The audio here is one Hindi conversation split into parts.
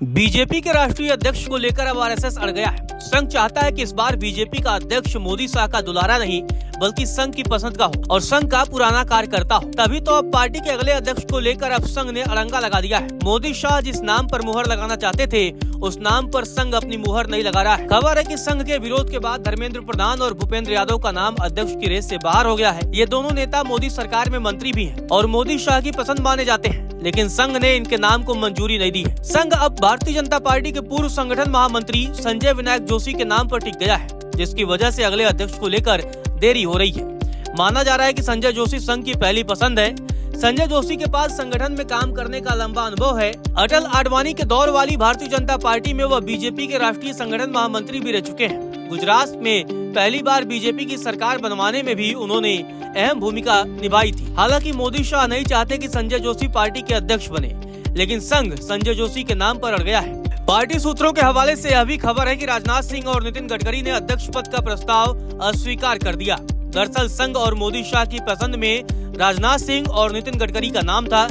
बीजेपी के राष्ट्रीय अध्यक्ष को लेकर अब आरएसएस अड़ गया है। संघ चाहता है कि इस बार बीजेपी का अध्यक्ष मोदी शाह का दुलारा नहीं बल्कि संघ की पसंद का हो और संघ का पुराना कार्यकर्ता हो। तभी तो अब पार्टी के अगले अध्यक्ष को लेकर अब संघ ने अड़ंगा लगा दिया है। मोदी शाह जिस नाम पर मुहर लगाना चाहते थे उस नाम पर संघ अपनी मुहर नहीं लगा रहा है। खबर है कि संघ के विरोध के बाद धर्मेंद्र प्रधान और भूपेंद्र यादव का नाम अध्यक्ष की रेस से बाहर हो गया है। ये दोनों नेता मोदी सरकार में मंत्री भी हैं और मोदी शाह की पसंद माने जाते हैं, लेकिन संघ ने इनके नाम को मंजूरी नहीं दी है। संघ अब भारतीय जनता पार्टी के पूर्व संगठन महामंत्री संजय विनायक जोशी के नाम पर टिक गया है, जिसकी वजह से अगले अध्यक्ष को लेकर देरी हो रही है। माना जा रहा है कि संजय जोशी संघ की पहली पसंद है। संजय जोशी के पास संगठन में काम करने का लंबा अनुभव है। अटल आडवाणी के दौर वाली भारतीय जनता पार्टी में वह बीजेपी के राष्ट्रीय संगठन महामंत्री भी रह चुके हैं। गुजरात में पहली बार बीजेपी की सरकार बनवाने में भी उन्होंने अहम भूमिका निभाई थी। हालांकि मोदी शाह नहीं चाहते कि संजय जोशी पार्टी के अध्यक्ष बने, लेकिन संघ संजय जोशी के नाम पर अड़ गया है। पार्टी सूत्रों के हवाले से यह भी खबर है कि राजनाथ सिंह और नितिन गडकरी ने अध्यक्ष पद का प्रस्ताव अस्वीकार कर दिया। दरअसल संघ और मोदी शाह की पसंद में राजनाथ सिंह और नितिन गडकरी का नाम था।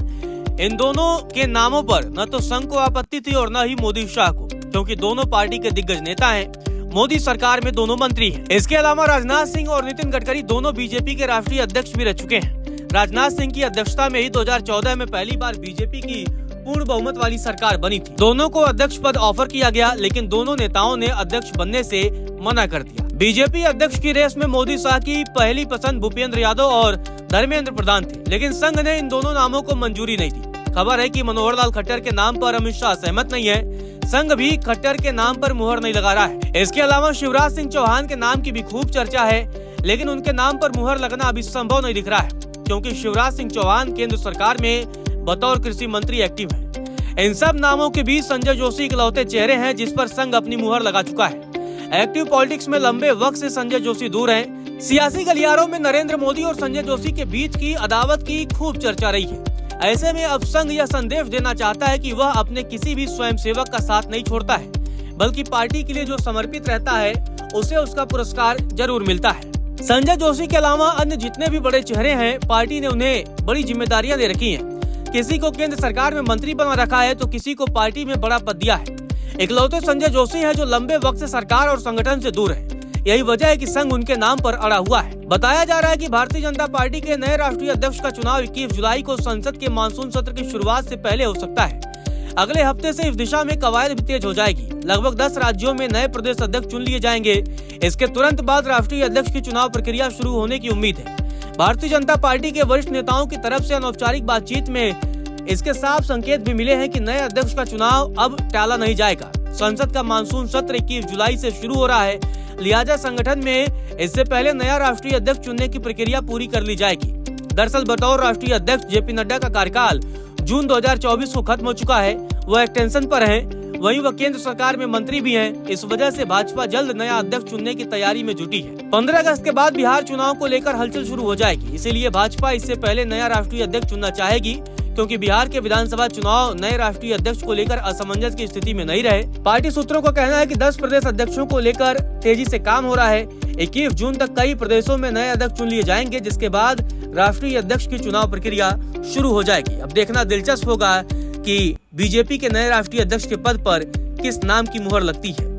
इन दोनों के नामों पर न तो संघ को आपत्ति थी और न ही मोदी शाह को, क्योंकि दोनों पार्टी के दिग्गज नेता हैं। मोदी सरकार में दोनों मंत्री हैं। इसके अलावा राजनाथ सिंह और नितिन गडकरी दोनों बीजेपी के राष्ट्रीय अध्यक्ष भी रह चुके हैं। राजनाथ सिंह की अध्यक्षता में ही 2014 में पहली बार बीजेपी की पूर्ण बहुमत वाली सरकार बनी थी। दोनों को अध्यक्ष पद ऑफर किया गया, लेकिन दोनों नेताओं ने अध्यक्ष बनने से मना कर दिया। बीजेपी अध्यक्ष की रेस में मोदी शाह की पहली पसंद भूपेंद्र यादव और धर्मेंद्र प्रधान थे, लेकिन संघ ने इन दोनों नामों को मंजूरी नहीं दी। खबर है कि मनोहर लाल खट्टर के नाम पर अमित शाह सहमत नहीं है। संघ भी खट्टर के नाम पर मुहर नहीं लगा रहा है। इसके अलावा शिवराज सिंह चौहान के नाम की भी खूब चर्चा है, लेकिन उनके नाम पर मुहर लगना अभी संभव नहीं दिख रहा है, क्योंकि शिवराज सिंह चौहान केंद्र सरकार में बतौर कृषि मंत्री एक्टिव है। इन सब नामों के बीच संजय जोशी इकलौते चेहरे हैं जिस पर संघ अपनी मुहर लगा चुका है। एक्टिव पॉलिटिक्स में लंबे वक्त से संजय जोशी दूर हैं। सियासी गलियारों में नरेंद्र मोदी और संजय जोशी के बीच की अदावत की खूब चर्चा रही है। ऐसे में अब संघ यह संदेश देना चाहता है कि वह अपने किसी भी स्वयंसेवक का साथ नहीं छोड़ता है, बल्कि पार्टी के लिए जो समर्पित रहता है उसे उसका पुरस्कार जरूर मिलता है। संजय जोशी के अलावा अन्य जितने भी बड़े चेहरे हैं, पार्टी ने उन्हें बड़ी जिम्मेदारियां दे रखी हैं। किसी को केंद्र सरकार में मंत्री बना रखा है तो किसी को पार्टी में बड़ा पद दिया है। इकलौते संजय जोशी हैं जो लंबे वक्त से सरकार और संगठन से दूर है। यही वजह है कि संघ उनके नाम पर अड़ा हुआ है। बताया जा रहा है कि भारतीय जनता पार्टी के नए राष्ट्रीय अध्यक्ष का चुनाव 21 जुलाई को संसद के मानसून सत्र की शुरुआत से पहले हो सकता है। अगले हफ्ते से इस दिशा में कवायद भी तेज हो जाएगी। लगभग 10 राज्यों में नए प्रदेश अध्यक्ष चुन लिए जाएंगे। इसके तुरंत बाद राष्ट्रीय अध्यक्ष की चुनाव प्रक्रिया शुरू होने की उम्मीद है। भारतीय जनता पार्टी के वरिष्ठ नेताओं की तरफ से अनौपचारिक बातचीत में इसके साफ संकेत भी मिले हैं कि नए अध्यक्ष का चुनाव अब टाला नहीं जाएगा। संसद का मानसून सत्र 21 जुलाई से शुरू हो रहा है, लिहाजा संगठन में इससे पहले नया राष्ट्रीय अध्यक्ष चुनने की प्रक्रिया पूरी कर ली जाएगी। दरअसल बतौर राष्ट्रीय अध्यक्ष जेपी नड्डा का कार्यकाल जून 2024 को खत्म हो चुका है। वह एक्सटेंशन पर हैं, वहीं वह केंद्र सरकार में मंत्री भी हैं। इस वजह से भाजपा जल्द नया अध्यक्ष चुनने की तैयारी में जुटी है। 15 अगस्त के बाद बिहार चुनाव को लेकर हलचल शुरू हो जाएगी, इसीलिए भाजपा इससे पहले नया राष्ट्रीय अध्यक्ष चुनना चाहेगी, क्योंकि बिहार के विधानसभा चुनाव नए राष्ट्रीय अध्यक्ष को लेकर असमंजस की स्थिति में नहीं रहे। पार्टी सूत्रों का कहना है कि 10 प्रदेश अध्यक्षों को लेकर तेजी से काम हो रहा है। 21 जून तक कई प्रदेशों में नए अध्यक्ष चुन लिए जाएंगे, जिसके बाद राष्ट्रीय अध्यक्ष की चुनाव प्रक्रिया शुरू हो जाएगी। अब देखना दिलचस्प होगा कि बीजेपी के नए राष्ट्रीय अध्यक्ष के पद पर किस नाम की मुहर लगती है।